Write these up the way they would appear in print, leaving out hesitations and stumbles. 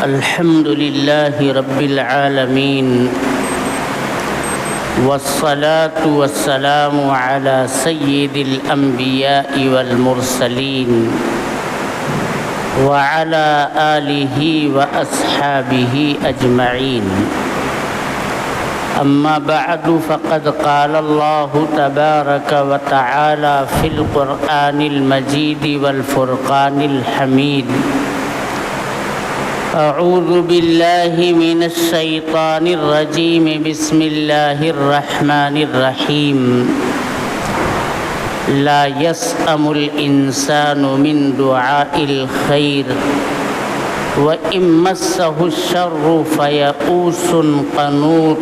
الحمد لله رب العالمين والصلاة والسلام على سيد الأنبياء والمرسلين وعلى آله وأصحابه أجمعين. أما بعد فقد قال الله تبارك وتعالى في القرآن المجيد والفرقان الحميد: أعوذ بالله من الشيطان الرجيم. بسم الله الرحمن الرحيم. لا يسأم الإنسان من دعاء الخير وإن مسه الشر فيئوس قنوط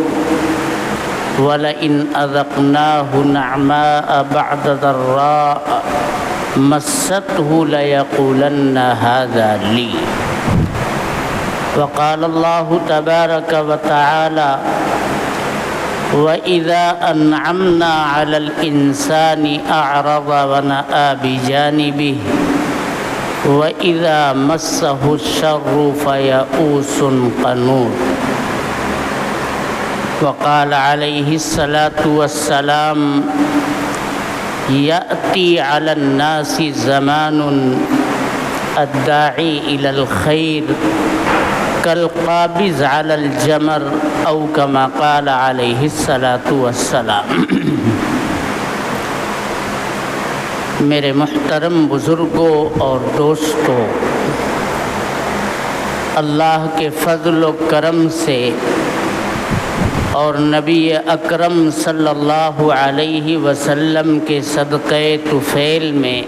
ولئن أذقناه نعماء بعد ضراء مسته ليقولن هذا لي. وقال الله تبارك وتعالى: وإذا أنعمنا على الإنسان أعرض ونأى بجانبه وإذا مسه الشر فيئوس قنوط. وقال عليه الصلاة والسلام: يأتي على الناس زمان الداعي إلى الخير كالقابض على الجمر أو كما قال عليه الصلاة والسلام. میرے محترم بزرگوں اور دوستوں، اللہ کے فضل و کرم سے اور نبی اکرم صلی اللہ علیہ وسلم کے صدقہ طفیل میں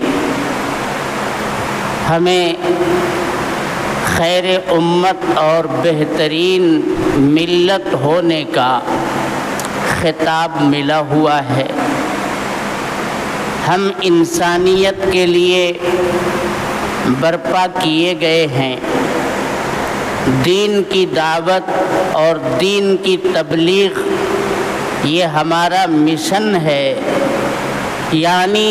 ہمیں خیر امت اور بہترین ملت ہونے کا خطاب ملا ہوا ہے. ہم انسانیت کے لیے برپا کیے گئے ہیں. دین کی دعوت اور دین کی تبلیغ یہ ہمارا مشن ہے، یعنی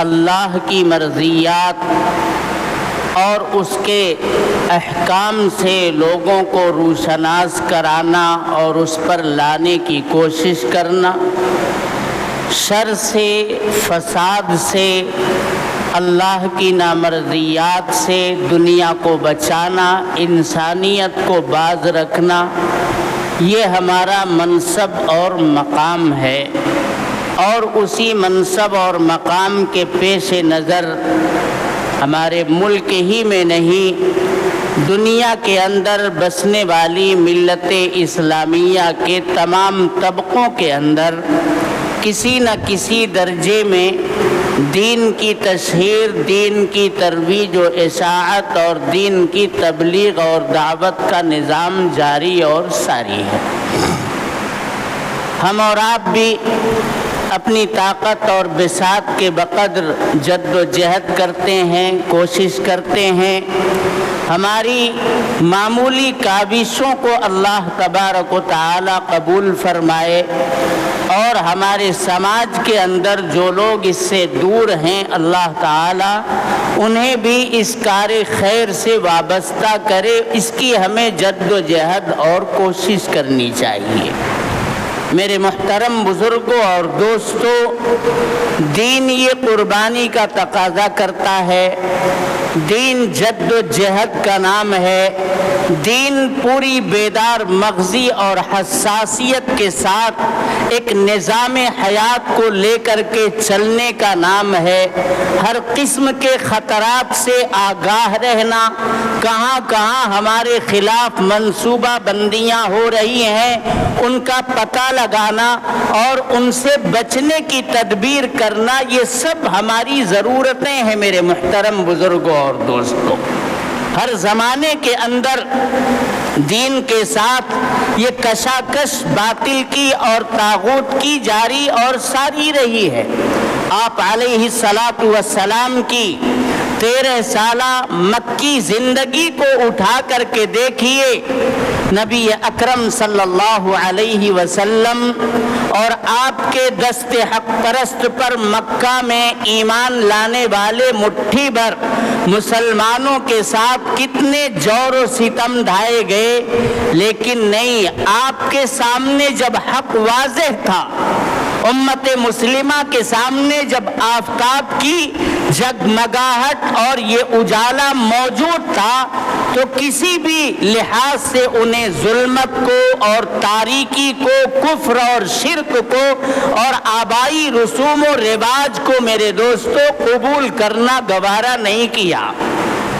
اللہ کی مرضیات اور اس کے احکام سے لوگوں کو روشناس کرانا اور اس پر لانے کی کوشش کرنا، شر سے، فساد سے، اللہ کی نامرضیات سے دنیا کو بچانا، انسانیت کو باز رکھنا، یہ ہمارا منصب اور مقام ہے. اور اسی منصب اور مقام کے پیش نظر ہمارے ملک ہی میں نہیں، دنیا کے اندر بسنے والی ملت اسلامیہ کے تمام طبقوں کے اندر کسی نہ کسی درجے میں دین کی تشہیر، دین کی ترویج و اشاعت اور دین کی تبلیغ اور دعوت کا نظام جاری اور ساری ہے. ہم اور آپ بھی اپنی طاقت اور بساط کے بقدر جد و جہد کرتے ہیں، کوشش کرتے ہیں. ہماری معمولی کاوشوں کو اللہ تبارک و تعالی قبول فرمائے، اور ہمارے سماج کے اندر جو لوگ اس سے دور ہیں اللہ تعالی انہیں بھی اس کار خیر سے وابستہ کرے. اس کی ہمیں جد و جہد اور کوشش کرنی چاہیے. میرے محترم بزرگوں اور دوستوں، دین یہ قربانی کا تقاضا کرتا ہے. دین جد و جہد کا نام ہے. دین پوری بیدار مغزی اور حساسیت کے ساتھ ایک نظام حیات کو لے کر کے چلنے کا نام ہے. ہر قسم کے خطرات سے آگاہ رہنا، کہاں کہاں ہمارے خلاف منصوبہ بندیاں ہو رہی ہیں ان کا پتہ لگانا اور ان سے بچنے کی تدبیر کرنا، یہ سب ہماری ضرورتیں ہیں. میرے محترم بزرگوں اور دوستوں، ہر زمانے کے اندر دین کے ساتھ یہ کشاکش باطل کی اور طاغوت کی جاری اور ساری رہی ہے. آپ علیہ الصلاۃ والسلام کی 13 سالہ مکی زندگی کو اٹھا کر کے دیکھیے. نبی اکرم صلی اللہ علیہ وسلم اور آپ کے دست حق پرست پر مکہ میں ایمان لانے والے مٹھی بھر مسلمانوں کے ساتھ کتنے جور و ستم ڈھائے گئے، لیکن نہیں، آپ کے سامنے جب حق واضح تھا، امت مسلمہ کے سامنے جب آفتاب کی جگمگاہٹ اور یہ اجالا موجود تھا، تو کسی بھی لحاظ سے انہیں ظلمت کو اور تاریکی کو، کفر اور شرک کو اور آبائی رسوم و رواج کو میرے دوستو قبول کرنا گوارا نہیں کیا۔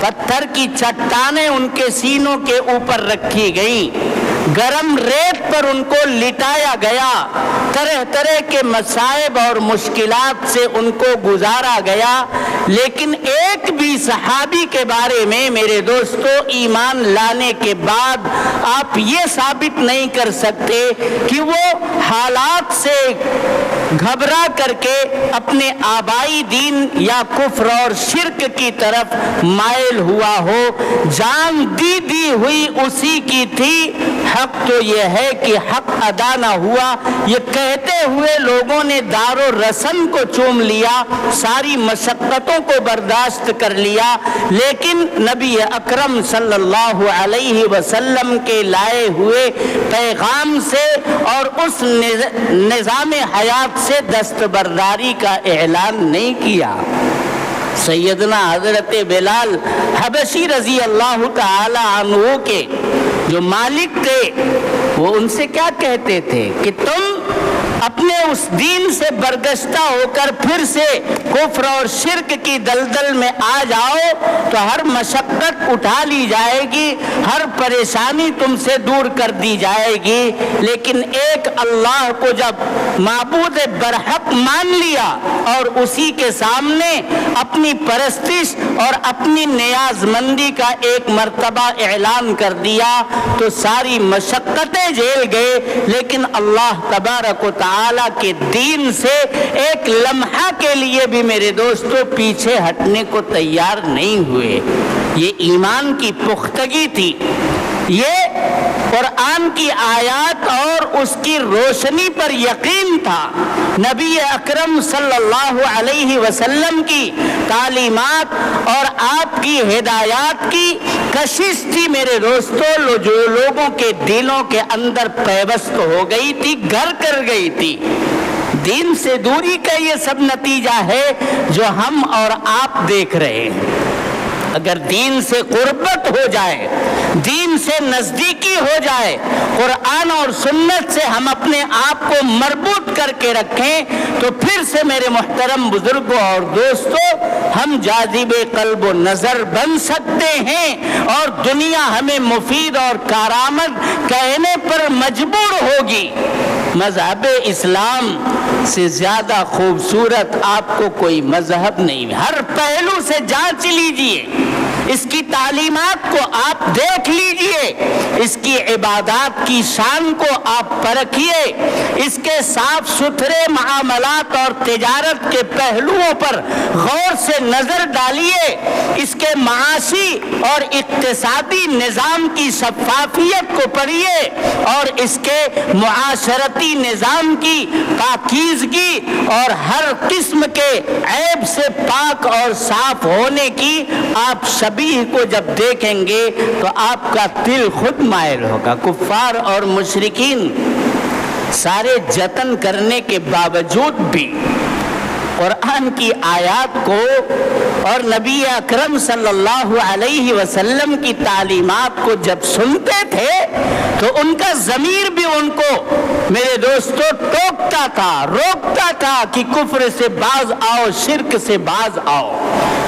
پتھر کی چٹانیں ان کے سینوں کے اوپر رکھی گئیں، گرم ریت پر ان کو لٹایا گیا، طرح طرح کے مصائب اور مشکلات سے ان کو گزارا گیا، لیکن ایک بھی صحابی کے بارے میں میرے دوستو ایمان لانے کے بعد آپ یہ ثابت نہیں کر سکتے کہ وہ حالات سے گھبرا کر کے اپنے آبائی دین یا کفر اور شرک کی طرف مائل ہوا ہو۔ جان دی ہوئی اسی کی تھی، حق تو یہ ہے کہ حق ادا نہ ہوا، یہ کہتے ہوئے لوگوں نے دار و رسم کو چوم لیا، ساری مشقتوں کو برداشت کر لیا، لیکن نبی اکرم صلی اللہ علیہ وسلم کے لائے ہوئے پیغام سے اور اس نظام حیات سے دستبرداری کا اعلان نہیں کیا۔ سیدنا حضرت بلال حبشی رضی اللہ تعالی عنہ کے جو مالک تھے، وہ ان سے کیا کہتے تھے کہ تم اپنے اس دین سے برگشتہ ہو کر پھر سے کفر اور شرک کی دلدل میں آ جاؤ تو ہر مشقت اٹھا لی جائے گی، ہر پریشانی تم سے دور کر دی جائے گی، لیکن ایک اللہ کو جب معبود برحق مان لیا اور اسی کے سامنے اپنی پرستش اور اپنی نیاز مندی کا ایک مرتبہ اعلان کر دیا تو ساری مشقتیں جھیل گئے، لیکن اللہ تبارک و تعالی کے دین سے ایک لمحہ کے لیے بھی میرے دوستو پیچھے ہٹنے کو تیار نہیں ہوئے۔ یہ ایمان کی پختگی تھی، یہ قرآن کی آیات اور اس کی روشنی پر یقین تھا، نبی اکرم صلی اللہ علیہ وسلم کی تعلیمات اور آپ کی ہدایات کی کشش تھی میرے دوستو، جو لوگوں کے دلوں کے اندر پیوست ہو گئی تھی، گھر کر گئی تھی۔ دین سے دوری کا یہ سب نتیجہ ہے جو ہم اور آپ دیکھ رہے ہیں۔ اگر دین سے قربت ہو جائے، دین سے نزدیکی ہو جائے، قرآن اور سنت سے ہم اپنے آپ کو مربوط کر کے رکھیں تو پھر سے میرے محترم بزرگوں اور دوستوں ہم جاذب قلب و نظر بن سکتے ہیں اور دنیا ہمیں مفید اور کارآمد کہنے پر مجبور ہوگی۔ مذہب اسلام سے زیادہ خوبصورت آپ کو کوئی مذہب نہیں، ہر پہلو سے جانچ لیجئے، اس کی تعلیمات کو آپ دیکھ لیجئے، اس کی عبادات کی شان کو آپ پرکھیے، اس کے صاف ستھرے معاملات اور تجارت کے پہلوؤں پر غور سے نظر ڈالیے، اس کے معاشی اور اقتصادی نظام کی شفافیت کو پڑھیے اور اس کے معاشرتی نظام کی پاکیزگی اور ہر قسم کے عیب سے پاک اور صاف ہونے کی آپ شبیہ کو جب دیکھیں گے تو آپ کا دل خود مائل ہوگا۔ کفار اور مشرکین سارے جتن کرنے کے باوجود بھی قرآن کی آیات کو اور نبی اکرم صلی اللہ علیہ وسلم کی تعلیمات کو جب سنتے تھے تو ان کا ضمیر بھی ان کو میرے دوستو ٹوکتا تھا، روکتا تھا کہ کفر سے باز آؤ، شرک سے باز آؤ۔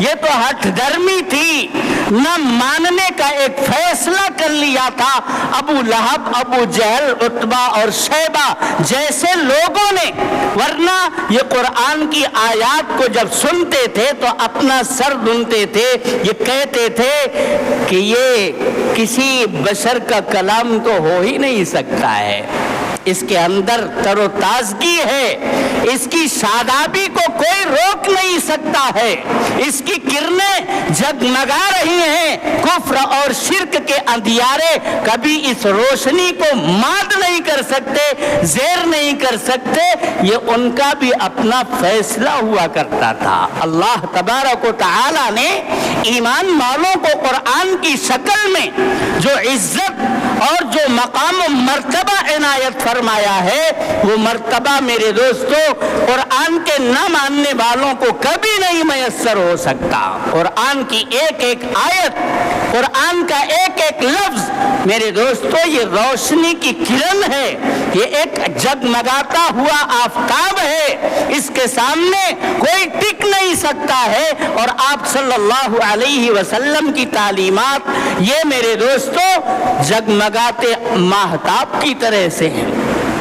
یہ تو ہٹ درمی تھی، نہ ماننے کا ایک فیصلہ کر لیا تھا ابو لہب، ابو جہل، عتبہ اور شیبہ جیسے لوگوں نے، ورنہ یہ قرآن کی آیات کو جب سنتے تھے تو اپنا سر دھنتے تھے، یہ کہتے تھے کہ یہ کسی بشر کا کلام تو ہو ہی نہیں سکتا ہے، اس کے اندر تر و تازگی ہے، اس کی شادابی کو کوئی روک نہیں سکتا ہے، اس کی کرنیں جگمگا رہی ہیں، کفر اور شرک کے اندھیارے کبھی اس روشنی کو مات نہیں کر سکتے، زیر نہیں کر سکتے، یہ ان کا بھی اپنا فیصلہ ہوا کرتا تھا۔ اللہ تبارک و تعالی نے ایمان والوں کو قرآن کی شکل میں جو عزت اور جو مقام و مرتبہ عنایت فرمایا ہے، وہ مرتبہ میرے دوستو قرآن کے نہ ماننے والوں کو کبھی نہیں میسر ہو سکتا۔ قرآن کی ایک ایک آیت، قرآن کا ایک ایک لفظ میرے دوستو یہ روشنی کی کرن ہے، یہ ایک جگمگاتا ہوا آفتاب ہے، اس کے سامنے کوئی ٹک نہیں سکتا ہے، اور آپ صلی اللہ علیہ وسلم کی تعلیمات یہ میرے دوستو جگمگاتے ماہتاب کی طرح سے ہیں۔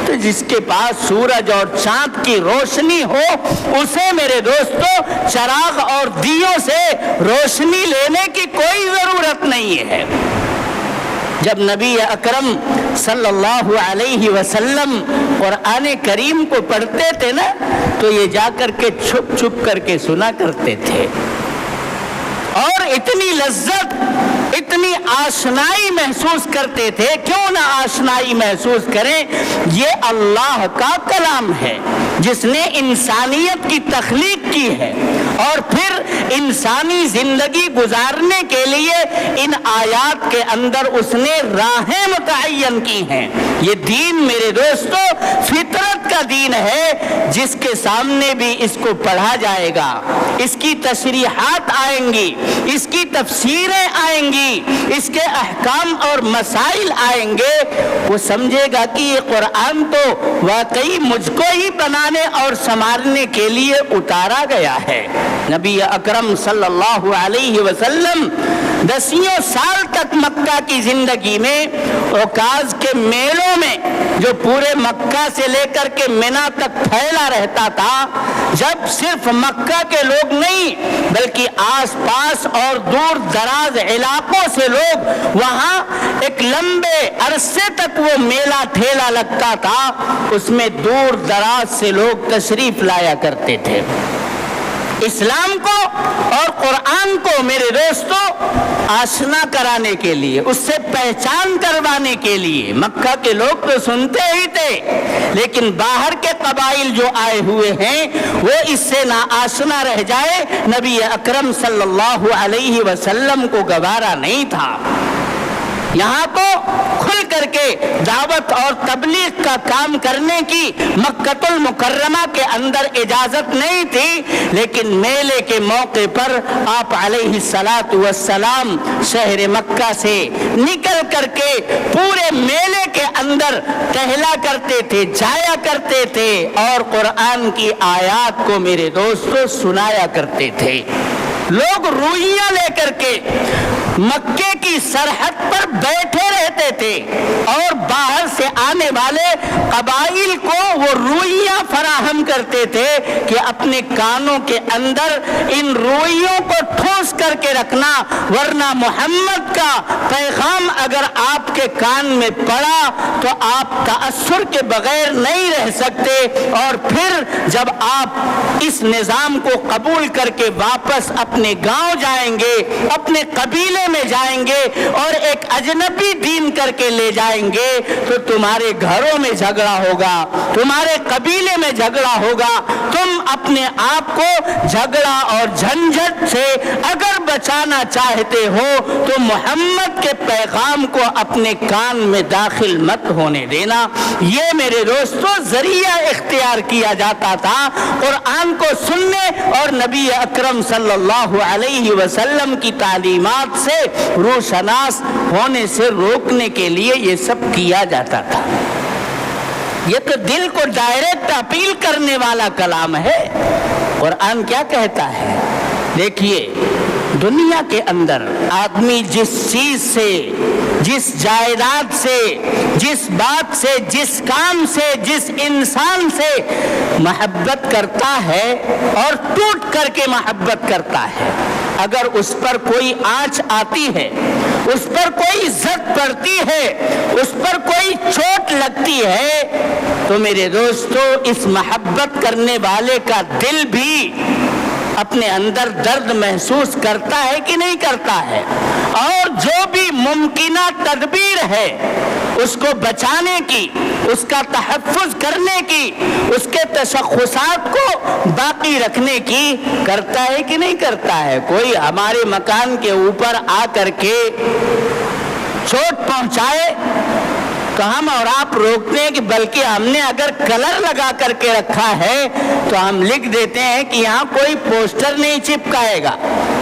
تو جس کے پاس سورج اور چاند کی روشنی ہو اسے میرے دوستو چراغ اور دیوں سے روشنی لینے کی کوئی ضرورت نہیں ہے۔ جب نبی اکرم صلی اللہ علیہ وسلم قرآن کریم کو پڑھتے تھے نا تو یہ جا کر کے چھپ چھپ کر کے سنا کرتے تھے، اور اتنی لذت، اتنی آشنائی محسوس کرتے تھے۔ کیوں نہ آشنائی محسوس کریں، یہ اللہ کا کلام ہے جس نے انسانیت کی تخلیق کی ہے، اور پھر انسانی زندگی گزارنے کے لیے ان آیات کے اندر اس نے راہیں متعین کی ہیں۔ یہ دین میرے دوستو فطرت کا دین ہے، جس کے سامنے بھی اس کو پڑھا جائے گا، اس کی تشریحات آئیں گی، اس کی تفسیریں آئیں گی، اس کے احکام اور مسائل آئیں گے، وہ سمجھے گا کہ یہ قرآن تو واقعی مجھ کو ہی بنانے اور سنوارنے کے لیے اتارا گیا ہے۔ نبی اکرم صلی اللہ علیہ وسلم 10 سال تک مکہ کی زندگی میں عکاظ کے میلوں میں جو پورے مکہ سے لے کر کے منا تک پھیلا رہتا تھا، جب صرف مکہ کے لوگ نہیں بلکہ آس پاس اور دور دراز علاقوں سے لوگ وہاں ایک لمبے عرصے تک وہ میلہ ٹھیلا لگتا تھا، اس میں دور دراز سے لوگ تشریف لایا کرتے تھے۔ اسلام کو اور قرآن کو میرے دوستو آشنا کرانے کے لیے، اس سے پہچان کروانے کے لیے، مکہ کے لوگ تو سنتے ہی تھے، لیکن باہر کے قبائل جو آئے ہوئے ہیں وہ اس سے نہ آشنا رہ جائے، نبی اکرم صلی اللہ علیہ وسلم کو گوارا نہیں تھا۔ یہاں تو کھل کر کے دعوت اور تبلیغ کا کام کرنے کی مکہ المکرمہ کے اندر اجازت نہیں تھی، لیکن میلے کے موقع پر آپ علیہ الصلاۃ والسلام شہر مکہ سے نکل کر کے پورے میلے کے اندر ٹہلا کرتے تھے، جایا کرتے تھے، اور قرآن کی آیات کو میرے دوستوں سنایا کرتے تھے۔ لوگ روئیاں لے کر کے مکے کی سرحد پر بیٹھے رہتے تھے، اور باہر سے آنے والے قبائل کو وہ روئیاں فراہم کرتے تھے کہ اپنے کانوں کے اندر ان روئیوں کو ٹھوس کر کے رکھنا، ورنہ محمد کا پیغام اگر آپ کے کان میں پڑا تو آپ تأثر کے بغیر نہیں رہ سکتے، اور پھر جب آپ اس نظام کو قبول کر کے واپس اپنے گاؤں جائیں گے، اپنے قبیلے میں جائیں گے، اور ایک اجنبی دین کر کے لے جائیں گے، تو تمہارے گھروں میں جھگڑا ہوگا، تمہارے قبیلے میں جھگڑا ہوگا۔ تم اپنے آپ کو جھگڑا اور جھنجھٹ سے اگر بچانا چاہتے ہو تو محمد کے پیغام کو اپنے کان میں داخل مت ہونے دینا۔ یہ میرے دوستوں ذریعہ اختیار کیا جاتا تھا قرآن کو سننے اور نبی اکرم صلی اللہ علیہ وسلم کی تعلیمات سے روشناس ہونے سے روکنے کے لیے یہ سب کیا جاتا تھا۔ یہ تو دل کو ڈائریکٹ اپیل کرنے والا کلام ہے۔ قرآن کیا کہتا ہے؟ دیکھیے، دنیا کے اندر آدمی جس چیز سے، جس جائیداد سے، جس بات سے، جس کام سے، جس انسان سے محبت کرتا ہے اور ٹوٹ کر کے محبت کرتا ہے، اگر اس پر کوئی آنچ آتی ہے، اس پر کوئی زد پڑتی ہے، اس پر کوئی چوٹ لگتی ہے، تو میرے دوستو اس محبت کرنے والے کا دل بھی اپنے اندر درد محسوس کرتا ہے کہ نہیں کرتا ہے؟ اور جو بھی ممکنہ تدبیر ہے اس کو بچانے کی، اس کا تحفظ کرنے کی، اس کے تشخصات کو باقی رکھنے کی کرتا ہے کہ نہیں کرتا ہے؟ کوئی ہمارے مکان کے اوپر آ کر کے چوٹ پہنچائے تو ہم اور آپ روکتے ہیں کہ بلکہ ہم نے اگر کلر لگا کر کے رکھا ہے تو ہم لکھ دیتے ہیں کہ یہاں کوئی پوسٹر نہیں چپکائے گا،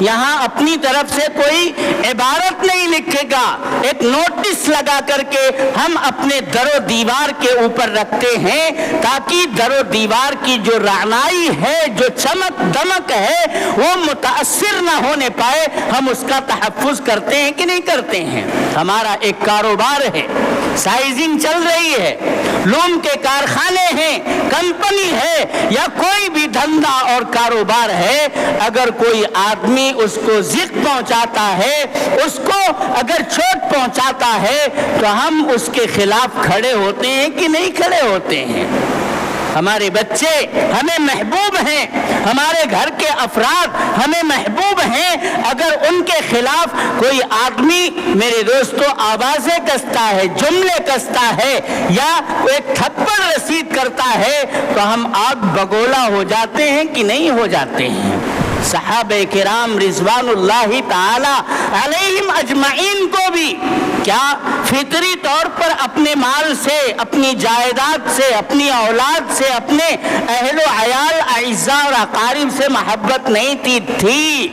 یہاں اپنی طرف سے کوئی عبارت نہیں لکھے گا، ایک نوٹس لگا کر کے ہم اپنے در و دیوار کے اوپر رکھتے ہیں تاکہ در و دیوار کی جو رعنائی ہے، جو چمک دمک ہے وہ متاثر نہ ہونے پائے، ہم اس کا تحفظ کرتے ہیں کہ نہیں کرتے ہیں؟ ہمارا ایک کاروبار ہے، سائزنگ چل رہی ہے، لوم کے کارخانے ہیں، کمپنی ہے یا کوئی بھی دھندا اور کاروبار ہے، اگر کوئی آدمی اس کو ضد پہنچاتا ہے، اس کو اگر چوٹ پہنچاتا ہے تو ہم اس کے خلاف کھڑے ہوتے ہیں کہ نہیں کھڑے ہوتے ہیں؟ ہمارے بچے ہمیں محبوب ہیں، ہمارے گھر کے افراد ہمیں محبوب ہیں، اگر ان کے خلاف کوئی آدمی میرے دوستو آوازیں کستا ہے، جملے کستا ہے یا ایک تھپڑ رسید کرتا ہے تو ہم آگ بگولا ہو جاتے ہیں کہ نہیں ہو جاتے ہیں؟ صحابہ کرام رضوان اللہ تعالی علیہم اجمعین کو بھی کیا فطری طور پر اپنے مال سے، اپنی جائیداد سے، اپنی اولاد سے، اپنے اہل و عیال اعزاء اور اقارب سے محبت نہیں تھی،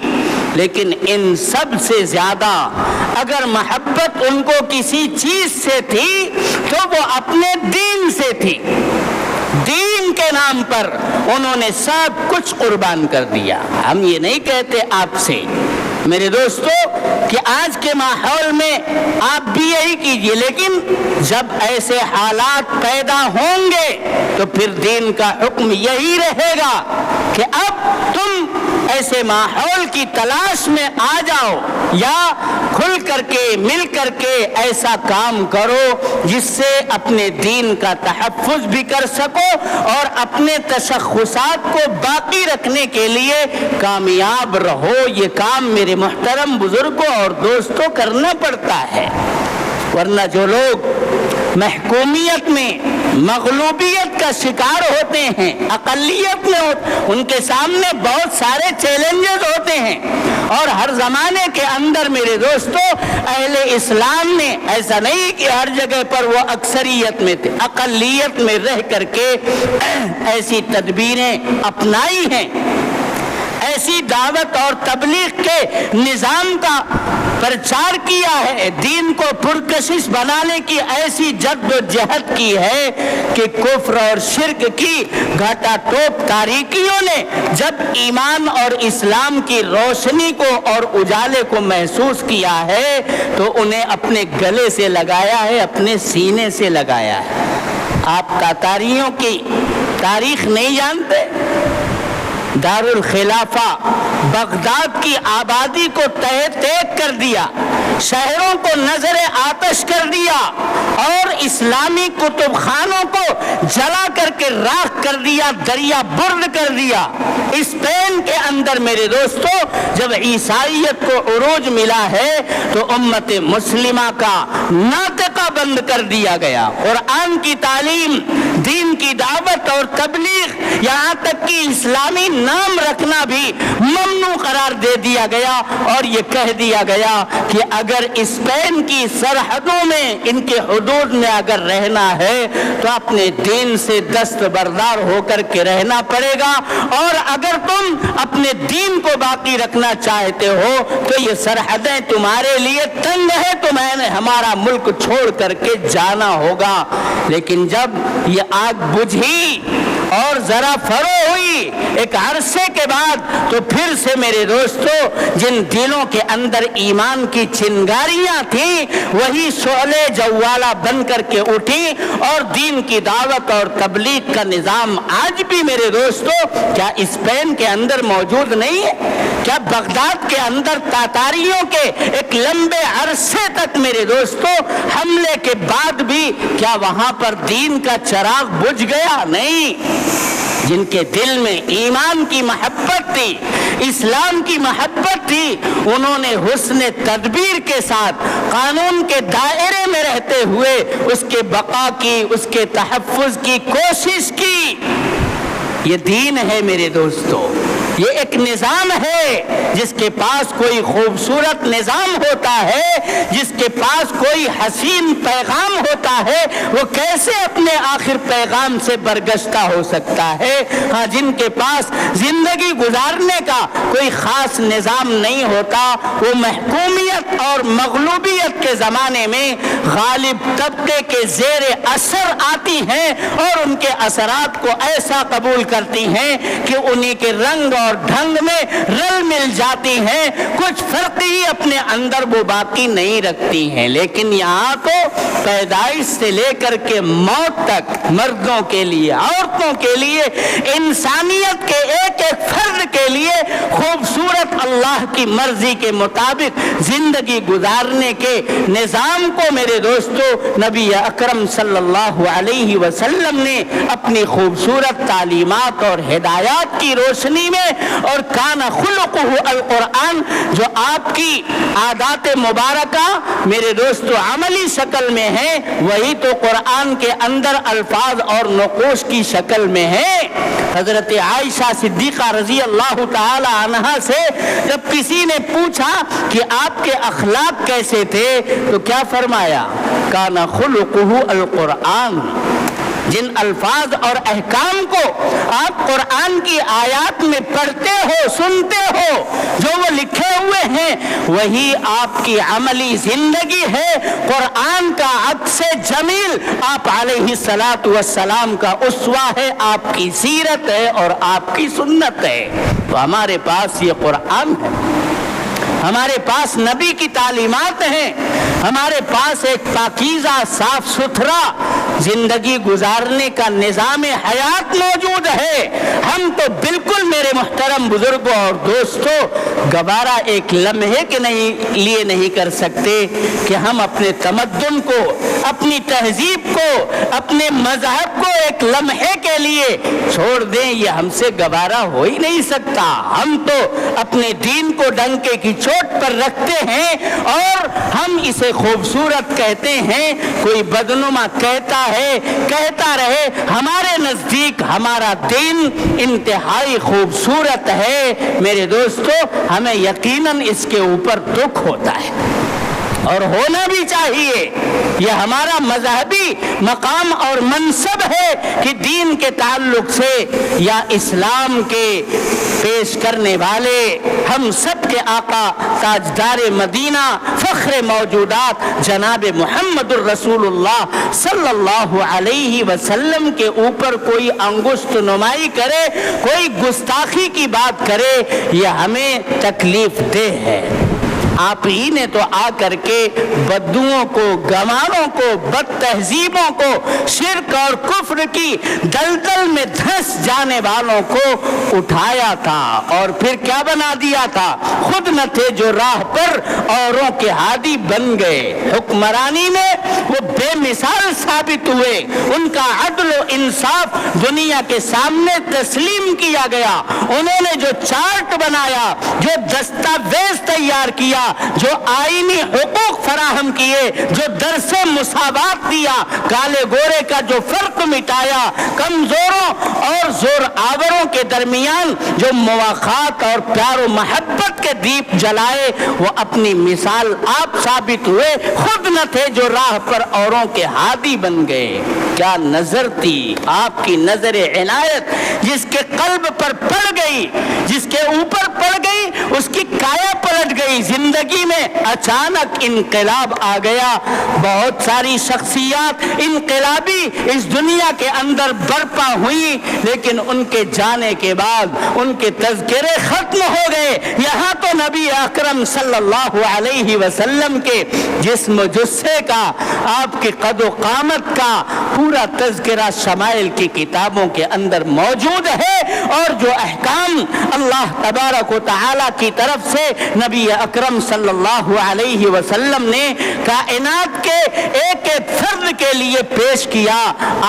لیکن ان سب سے زیادہ اگر محبت ان کو کسی چیز سے تھی تو وہ اپنے دین سے تھی۔ دین کے نام پر انہوں نے سب کچھ قربان کر دیا۔ ہم یہ نہیں کہتے آپ سے میرے دوستو کہ آج کے ماحول میں آپ بھی یہی کیجئے، لیکن جب ایسے حالات پیدا ہوں گے تو پھر دین کا حکم یہی رہے گا کہ اب تم ایسے ماحول کی تلاش میں آ جاؤ یا کھل کر کے مل کر کے ایسا کام کرو جس سے اپنے دین کا تحفظ بھی کر سکو اور اپنے تشخصات کو باقی رکھنے کے لیے کامیاب رہو۔ یہ کام میرے محترم بزرگوں اور دوستوں کرنا پڑتا ہے، ورنہ جو لوگ محکومیت میں مغلوبیت کا شکار ہوتے ہیں، اقلیت میں ان کے سامنے بہت سارے چیلنجز ہوتے ہیں، اور ہر زمانے کے اندر میرے دوستو اہل اسلام نے ایسا نہیں کہ ہر جگہ پر وہ اکثریت میں تھے، اقلیت میں رہ کر کے ایسی تدبیریں اپنائی ہیں، ایسی دعوت اور تبلیغ کے نظام کا پرچار کیا ہے، دین کو پرکشش بنانے کی ایسی جد و جہد کی ہے کہ کفر اور شرک کی گھاٹا ٹوپ تاریکیوں نے جب ایمان اور اسلام کی روشنی کو اور اجالے کو محسوس کیا ہے تو انہیں اپنے گلے سے لگایا ہے، اپنے سینے سے لگایا ہے۔ آپ تاتاریوں کی تاریخ نہیں جانتے؟ دارالخلافہ بغداد کی آبادی کو تہہ تیگ کر دیا، شہروں کو نظر آتش کر دیا اور اسلامی کتب خانوں کو جلا کر کے راکھ کر دیا، دریا برد کر دیا۔ اسپین کے اندر میرے دوستو جب عیسائیت کو عروج ملا ہے تو امت مسلمہ کا ناطقہ بند کر دیا گیا، قرآن کی تعلیم، دین کی دعوت اور تبلیغ، یہاں تک کہ اسلامی نام رکھنا بھی ممنوع قرار دے دیا گیا، اور یہ کہہ دیا گیا کہ اگر اسپین کی سرحدوں میں ان کے حدود میں اگر رہنا ہے تو اپنے دین سے دستبردار ہو کر کے رہنا پڑے گا، اور اگر تم اپنے دین کو باقی رکھنا چاہتے ہو تو یہ سرحدیں تمہارے لیے تنگ ہے، تمہیں ہمارا ملک چھوڑ کر کے جانا ہوگا۔ لیکن جب یہ آگ بجھی اور ذرا فرو ہوئی ایک عرصے کے بعد تو پھر سے میرے دوستو جن دلوں کے اندر ایمان کی چنگاریاں تھیں وہی شعلے جوالہ بن کر کے اٹھی، اور دین کی دعوت اور تبلیغ کا نظام آج بھی میرے دوستو کیا اسپین کے اندر موجود نہیں ہے؟ کیا بغداد کے اندر تاتاریوں کے ایک لمبے عرصے تک میرے دوستو حملے کے بعد بھی کیا وہاں پر دین کا چراغ بجھ گیا؟ نہیں۔ جن کے دل میں ایمان کی محبت تھی، اسلام کی محبت تھی، انہوں نے حسن تدبیر کے ساتھ قانون کے دائرے میں رہتے ہوئے اس کے بقا کی، اس کے تحفظ کی کوشش کی۔ یہ دین ہے میرے دوستو، یہ ایک نظام ہے۔ جس کے پاس کوئی خوبصورت نظام ہوتا ہے، جس کے پاس کوئی حسین پیغام ہوتا ہے، وہ کیسے اپنے آخر پیغام سے برگشتہ ہو سکتا ہے؟ ہاں، جن کے پاس زندگی گزارنے کا کوئی خاص نظام نہیں ہوتا، وہ محکومیت اور مغلوبیت کے زمانے میں غالب طبقے کے زیر اثر آتی ہیں اور ان کے اثرات کو ایسا قبول کرتی ہیں کہ انہی کے رنگ اور ڈھنگ میں رل مل جاتی ہیں، کچھ فرق ہی اپنے اندر وہ باقی نہیں رکھتی ہیں۔ لیکن یہاں تو پیدائش سے لے کر کے موت تک مردوں کے لیے، عورتوں کے لیے، انسانیت کے ایک ایک فرد کے لیے خوبصورت اللہ کی مرضی کے مطابق زندگی گزارنے کے نظام کو میرے دوستو نبی اکرم صلی اللہ علیہ وسلم نے اپنی خوبصورت تعلیمات اور ہدایات کی روشنی میں، اور کان خلقہ القرآن، جو آپ کی عادات مبارکہ میرے دوستو عملی شکل میں ہیں، وہی تو قرآن کے اندر الفاظ اور نقوش کی شکل میں ہے۔ حضرت عائشہ صدیقہ رضی اللہ تعالی عنہا سے جب کسی نے پوچھا کہ آپ کے اخلاق کیسے تھے تو کیا فرمایا؟ کان خلقہ القرآن۔ جن الفاظ اور احکام کو آپ قرآن کی آیات میں پڑھتے ہو، سنتے ہو، جو وہ لکھے ہوئے ہیں، وہی آپ کی عملی زندگی ہے۔ قرآن کا عکس جمیل آپ علیہ الصلاۃ والسلام کا اسوہ ہے، آپ کی سیرت ہے اور آپ کی سنت ہے۔ تو ہمارے پاس یہ قرآن ہے، ہمارے پاس نبی کی تعلیمات ہیں، ہمارے پاس ایک پاکیزہ صاف ستھرا زندگی گزارنے کا نظام حیات موجود ہے۔ ہم تو بالکل میرے محترم بزرگوں اور دوستوں گوارا ایک لمحے کے لیے نہیں کر سکتے کہ ہم اپنے تمدن کو، اپنی تہذیب کو، اپنے مذہب کو ایک لمحے کے لیے چھوڑ دیں۔ یہ ہم سے گوارا ہو ہی نہیں سکتا۔ ہم تو اپنے دین کو ڈنکے کی چوٹ پر رکھتے ہیں اور ہم اسے خوبصورت کہتے ہیں۔ کوئی بدنما کہتا ہے، کہتا رہے، ہمارے نزدیک ہمارا دین انتہائی خوبصورت ہے۔ میرے دوستو، ہمیں یقیناً اس کے اوپر دکھ ہوتا ہے اور ہونا بھی چاہیے۔ یہ ہمارا مذہبی مقام اور منصب ہے کہ دین کے تعلق سے یا اسلام کے پیش کرنے والے ہم سب کے آقا تاجدار مدینہ فخر موجودات جناب محمد الرسول اللہ صلی اللہ علیہ وسلم کے اوپر کوئی انگشت نمائی کرے، کوئی گستاخی کی بات کرے، یہ ہمیں تکلیف دہ ہے۔ آپ ہی نے تو آ کر کے بدوؤں کو، گماروں کو، بد تہذیبوں کو، شرک اور کفر کی دلدل میں دھنس جانے والوں کو اٹھایا تھا اور پھر کیا بنا دیا تھا؟ خود نہ تھے جو راہ پر اوروں کے ہادی بن گئے۔ حکمرانی میں وہ بے مثال ثابت ہوئے، ان کا عدل و انصاف دنیا کے سامنے تسلیم کیا گیا۔ انہوں نے جو چارٹ بنایا، جو دستاویز تیار کیا، جو آئینی حقوق فراہم کیے، جو درس مساوات دیا، کالے گورے کا جو فرق مٹایا، کمزوروں اور زور آوروں کے درمیان جو مواخات اور پیار و محبت کے دیپ جلائے، وہ اپنی مثال آپ ثابت ہوئے۔ خود نہ تھے جو راہ پر اوروں کے ہادی بن گئے۔ کیا نظر تھی آپ کی نظر عنایت، جس کے قلب پر پڑ گئی، جس کے اوپر پڑ گئی، اس کی کایا پلٹ گئی۔ زندگی زندگی میں اچانک انقلاب آ گیا. بہت ساری شخصیات انقلابی اس دنیا کے اندر برپا ہوئی، لیکن ان کے جانے کے بعد ان کے تذکرے ختم ہو گئے. یہاں تو نبی اکرم صلی اللہ علیہ وسلم کے جسم و جثے کا، آپ کے قد و قامت کا پورا تذکرہ شمائل کی کتابوں کے اندر موجود ہے، اور جو احکام اللہ تبارک و تعالی کی طرف سے نبی اکرم صلی اللہ علیہ وسلم نے کائنات کے ایک ایک فرد کے لیے پیش کیا،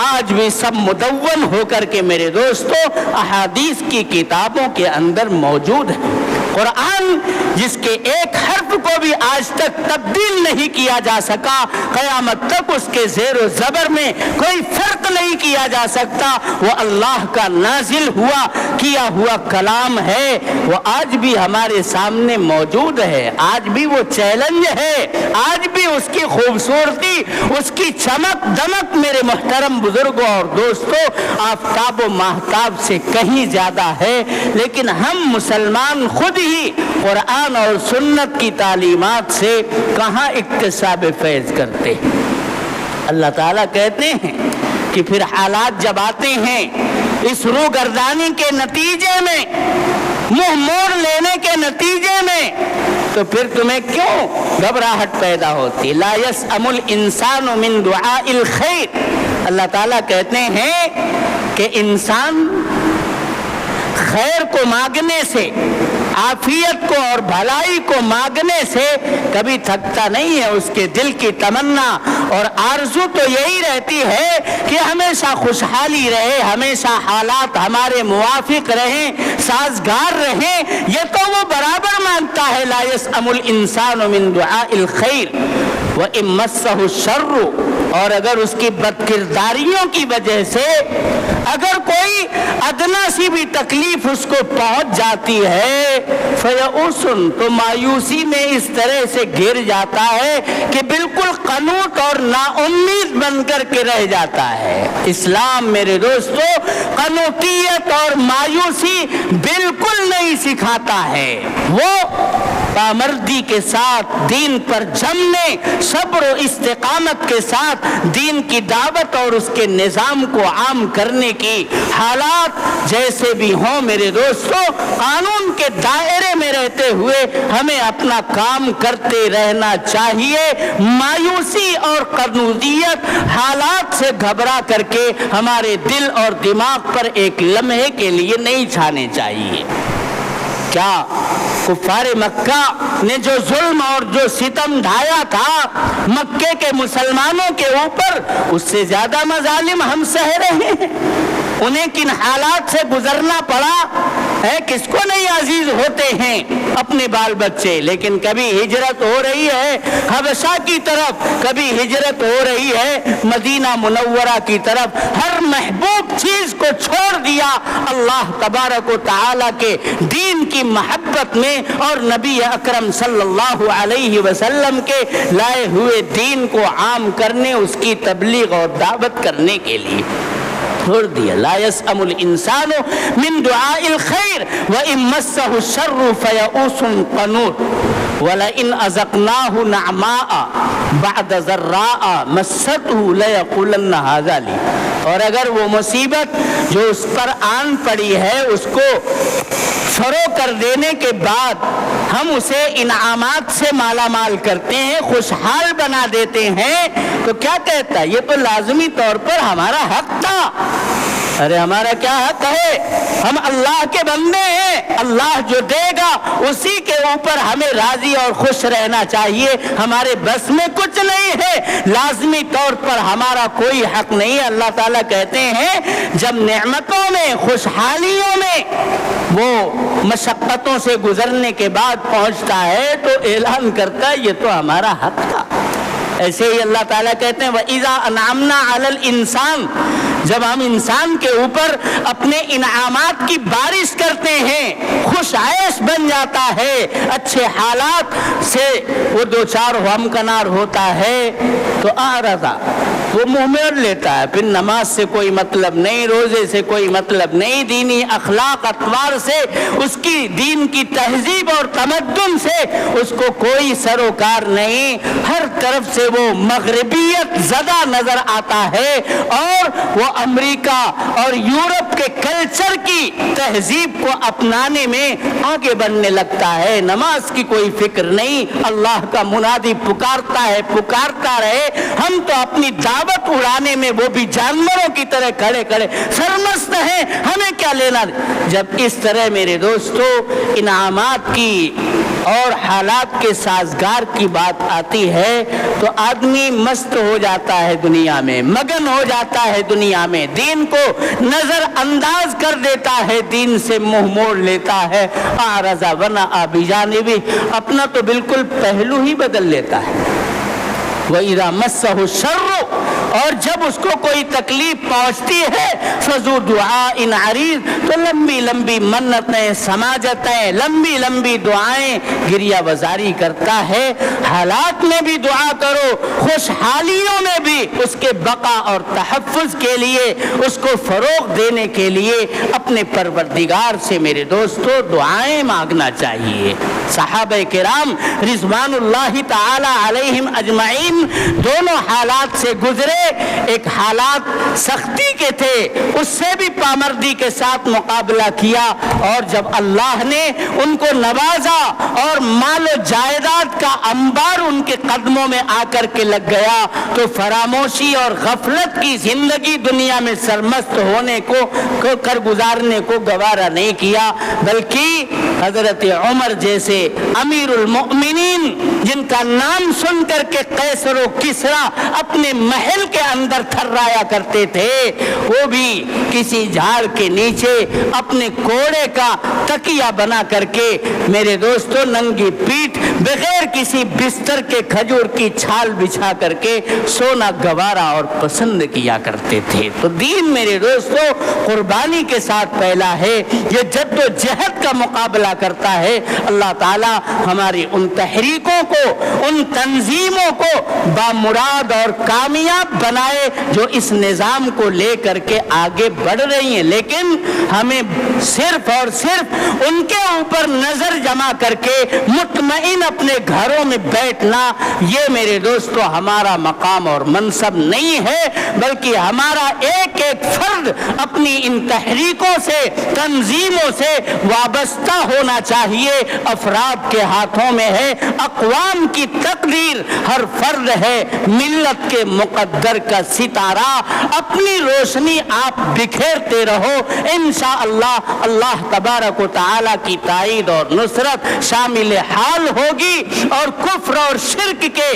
آج بھی سب مدون ہو کر کے میرے دوستو احادیث کی کتابوں کے اندر موجود ہے. قرآن جس کے ایک حرف کو بھی آج تک تبدیل نہیں کیا جا سکا، قیامت تک اس کے زیر و زبر میں کوئی فرق نہیں کیا جا سکتا، وہ اللہ کا نازل ہوا کیا ہوا کلام ہے، وہ آج بھی ہمارے سامنے موجود ہے. آج بھی وہ چیلنج ہے، آج بھی اس کی خوبصورتی، اس کی چمک دمک میرے محترم بزرگوں اور دوستوں آفتاب و ماہتاب سے کہیں زیادہ ہے. لیکن ہم مسلمان خود ہی قرآن اور سنت کی تعلیمات سے کہاں اکتساب فیض کرتے ہیں. اللہ تعالیٰ کہتے ہیں کہ پھر حالات جب آتے ہیں اس روگردانی کے نتیجے میں، منہ موڑ لینے کے نتیجے میں، تو پھر تمہیں کیوں گھبراہٹ پیدا ہوتی؟ لا یسأم الانسان من دعاء الخیر. اللہ تعالیٰ کہتے ہیں کہ انسان خیر کو مانگنے سے، عافیت کو اور بھلائی کو مانگنے سے کبھی تھکتا نہیں ہے. اس کے دل کی تمنا اور آرزو تو یہی رہتی ہے کہ ہمیشہ خوشحالی رہے، ہمیشہ حالات ہمارے موافق رہیں، سازگار رہیں. یہ تو وہ برابر مانگتا ہے. لا یسأم الانسان من دعاء الخیر وإن مسہ الشر. اور اگر اس کی بدکرداریوں کی وجہ سے اگر کوئی ادنا سی بھی تکلیف اس کو پہنچ جاتی ہے، فیئوس، تو مایوسی میں اس طرح سے گر جاتا ہے کہ بالکل قنوط اور نا امید بن کر کے رہ جاتا ہے. اسلام میرے دوستو قنوطیت اور مایوسی بالکل نہیں سکھاتا ہے. وہ پامردی کے ساتھ دین پر جمنے، صبر و استقامت کے ساتھ دین کی دعوت اور اس کے نظام کو عام کرنے کی، حالات جیسے بھی ہوں میرے دوستو قانون کے دائرے میں رہتے ہوئے ہمیں اپنا کام کرتے رہنا چاہیے. مایوسی اور قنوطیت حالات سے گھبرا کر کے ہمارے دل اور دماغ پر ایک لمحے کے لیے نہیں چھانے چاہیے. کیا کفار مکہ نے جو ظلم اور جو ستم ڈھایا تھا مکے کے مسلمانوں کے اوپر، اس سے زیادہ مظالم ہم سہ رہے ہیں. انہیں کن حالات سے گزرنا پڑا ہے، کس کو نہیں عزیز ہوتے ہیں اپنے بال بچے. لیکن کبھی ہجرت ہو رہی ہے حبشہ کی طرف، کبھی ہجرت ہو رہی ہے مدینہ منورہ کی طرف. ہر محبوب چیز کو چھوڑ دیا اللہ تبارک و تعالی کے دین کی محبت میں اور نبی اکرم صلی اللہ علیہ وسلم کے لائے ہوئے دین کو عام کرنے، اس کی تبلیغ اور دعوت کرنے کے لیے چھوڑ دیا. لا یسأم الانسان من دعاء الخیر وإن مسہ الشر فیئوس قنوط وَلَئِنْ أَذَقْنَاهُ نَعْمَاءَ بَعْدَ ضَرَّاءَ مَسَّتْهُ لَيَقُولَنَّ هَذَا لِي. اور اگر وہ مصیبت جو اس پر آن پڑی ہے اس کو فرو کر دینے کے بعد ہم اسے انعامات سے مالا مال کرتے ہیں، خوشحال بنا دیتے ہیں، تو کیا کہتا ہے؟ یہ تو لازمی طور پر ہمارا حق تھا. ارے ہمارا کیا حق ہے؟ ہم اللہ کے بندے ہیں، اللہ جو دے گا اسی کے اوپر ہمیں راضی اور خوش رہنا چاہیے. ہمارے بس میں کچھ نہیں ہے، لازمی طور پر ہمارا کوئی حق نہیں ہے. اللہ تعالیٰ کہتے ہیں جب نعمتوں میں، خوشحالیوں میں وہ مشقتوں سے گزرنے کے بعد پہنچتا ہے تو اعلان کرتا ہے یہ تو ہمارا حق تھا. ایسے ہی اللہ تعالیٰ کہتے ہیں وَإِذَا أَنْعَمْنَا عَلَى الْإِنسَانِ، جب ہم انسان کے اوپر اپنے انعامات کی بارش کرتے ہیں، خوش عیش بن جاتا ہے، اچھے حالات سے وہ دو چار ہمکنار ہوتا ہے، تو وہ منہ میں لیتا ہے، پھر نماز سے کوئی مطلب نہیں، روزے سے کوئی مطلب نہیں، دینی اخلاق اطوار سے، اس کی دین کی تہذیب اور تمدن سے اس کو کوئی سروکار نہیں، ہر طرف سے وہ مغربیت زدہ نظر آتا ہے اور وہ امریکہ اور یورپ کے کلچر کی تہذیب کو اپنانے میں آگے بڑھنے لگتا ہے۔ نماز کی کوئی فکر نہیں، اللہ کا منادی پکارتا ہے، پکارتا رہے، ہم تو اپنی دعوت اڑانے میں وہ بھی جانوروں کی طرح کھڑے کھڑے سرمست ہیں، ہمیں کیا لینا۔ جب اس طرح میرے دوستو انعامات کی اور حالات کے سازگار کی بات آتی ہے تو آدمی مست ہو جاتا ہے دنیا میں، مگن ہو جاتا ہے دنیا میں، دین کو نظر انداز کر دیتا ہے، دین سے منہ موڑ لیتا ہے، آرزا ونا آبی جانبی، اپنا تو بالکل پہلو ہی بدل لیتا ہے۔ وَإِذَا مَسَّهُ الشَّرُّ، اور جب اس کو کوئی تکلیف پہنچتی ہے فَذُو دُعَاءٍ عَرِيضٍ، تو لمبی لمبی منتیں، سماجتیں، لمبی لمبی دعائیں گریہ وزاری کرتا ہے۔ حالات میں بھی دعا کرو، خوشحالیوں میں بھی اس کے بقا اور تحفظ کے لیے، اس کو فروغ دینے کے لیے اپنے پروردگار سے میرے دوستو دعائیں مانگنا چاہیے۔ صحابہ کرام رضوان اللہ تعالی علیہم اجمعین دونوں حالات سے گزرے، ایک حالات سختی کے تھے، اس سے بھی پامردی کے ساتھ مقابلہ کیا، اور جب اللہ نے ان کو نوازا اور مال و جائیداد کا انبار ان کے قدموں میں آ کر کے لگ گیا تو فراموشی اور غفلت کی زندگی دنیا میں سرمست ہونے کو کر گزارنے کو گوارا نہیں کیا، بلکہ حضرت عمر جیسے امیر المؤمنین جن کا نام سن کر کے قیصر و کسریٰ اپنے محل کے اندر تھرایا کرتے تھے، وہ بھی کسی جھاڑ کے نیچے اپنے کوڑے کا تکیہ بنا کر کے میرے دوستو ننگی پیٹھ بغیر کسی بستر کے کھجور کی چھال بچھا کر کے سونا گوارا اور پسند کیا کرتے تھے۔ تو دین میرے دوستو قربانی کے ساتھ پہلا ہے، یہ جد و جہد کا مقابلہ کرتا ہے۔ اللہ تعالی ہماری ان تحریکوں کو، ان تنظیموں کو بامراد اور کامیاب بنائے جو اس نظام کو لے کر کے آگے بڑھ رہی ہیں، لیکن ہمیں صرف اور صرف ان کے اوپر نظر جما کر کے مطمئن اپنے گھروں میں بیٹھنا، یہ میرے دوستو ہمارا مقام اور منصب نہیں ہے، بلکہ ہمارا ایک ایک فرد اپنی ان تحریکوں سے، تنظیموں سے وابستہ ہونا چاہیے۔ افراد کے ہاتھوں میں ہے، اقوام کی تقدیر، ہر فرد ہے ملت کے مقدر کا ستارہ، اپنی روشنی آپ بکھیرتے رہو، انشاءاللہ اللہ تبارک و تعالی کی تائید اور نصرت شامل حال ہوگی، اور کفر اور شرک کے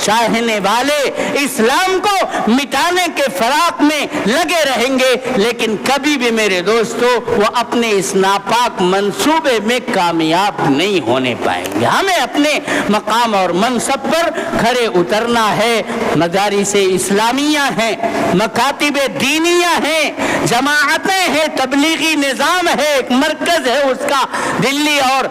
چاہنے والے اسلام کو مٹانے کے فراق میں لگے رہیں گے، لیکن کبھی بھی میرے دوستو وہ اپنے اس ناپاک منصوبے میں کامیاب نہیں ہونے پائیں گے۔ ہمیں اپنے مقام اور منصب پر کھڑے اترنا ہے۔ مدارس اسلامیہ ہیں، مکاتب دینیہ ہیں، جماعتیں ہیں، تبلیغی نظام ہے، ایک مرکز ہے اس کا دلی، اور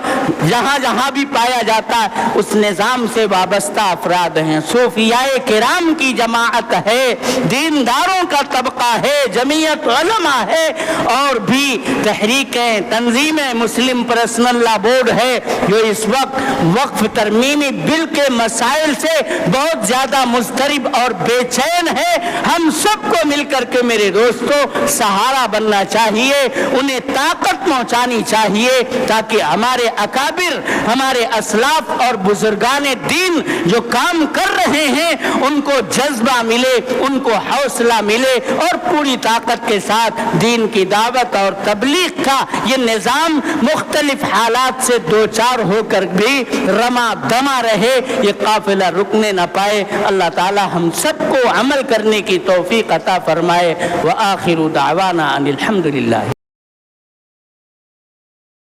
جہاں جہاں بھی پایا جاتا ہے اس نظام سے وابستہ افراد ہیں، صوفیاء کرام کی جماعت ہے، دینداروں کا طبقہ ہے، جمعیت علماء ہے، اور بھی تحریکیں، تنظیمیں، مسلم پرسنل لا بورڈ ہے جو اس وقت وقف ترمیمی بل کے مسائل سے بہت زیادہ مضطرب اور بے چین ہے۔ ہم سب کو مل کر کے میرے دوستو سہارا بننا چاہیے، انہیں طاقت پہنچانی چاہیے، تاکہ ہمارے اکابر، ہمارے اسلاف اور بزرگان دین جو کام کر رہے ہیں ان کو جذبہ ملے، ان کو حوصلہ ملے، اور پوری طاقت کے ساتھ دین کی دعوت اور تبلیغ کا یہ نظام مختلف حالات سے دوچار ہو کر بھی رما دما رہے، یہ قافلہ رکنے نہ پائے۔ اللہ تعالی ہم سب کو عمل کرنے کی توفیق عطا فرمائے۔ وآخر دعوانا ان الحمدللہ۔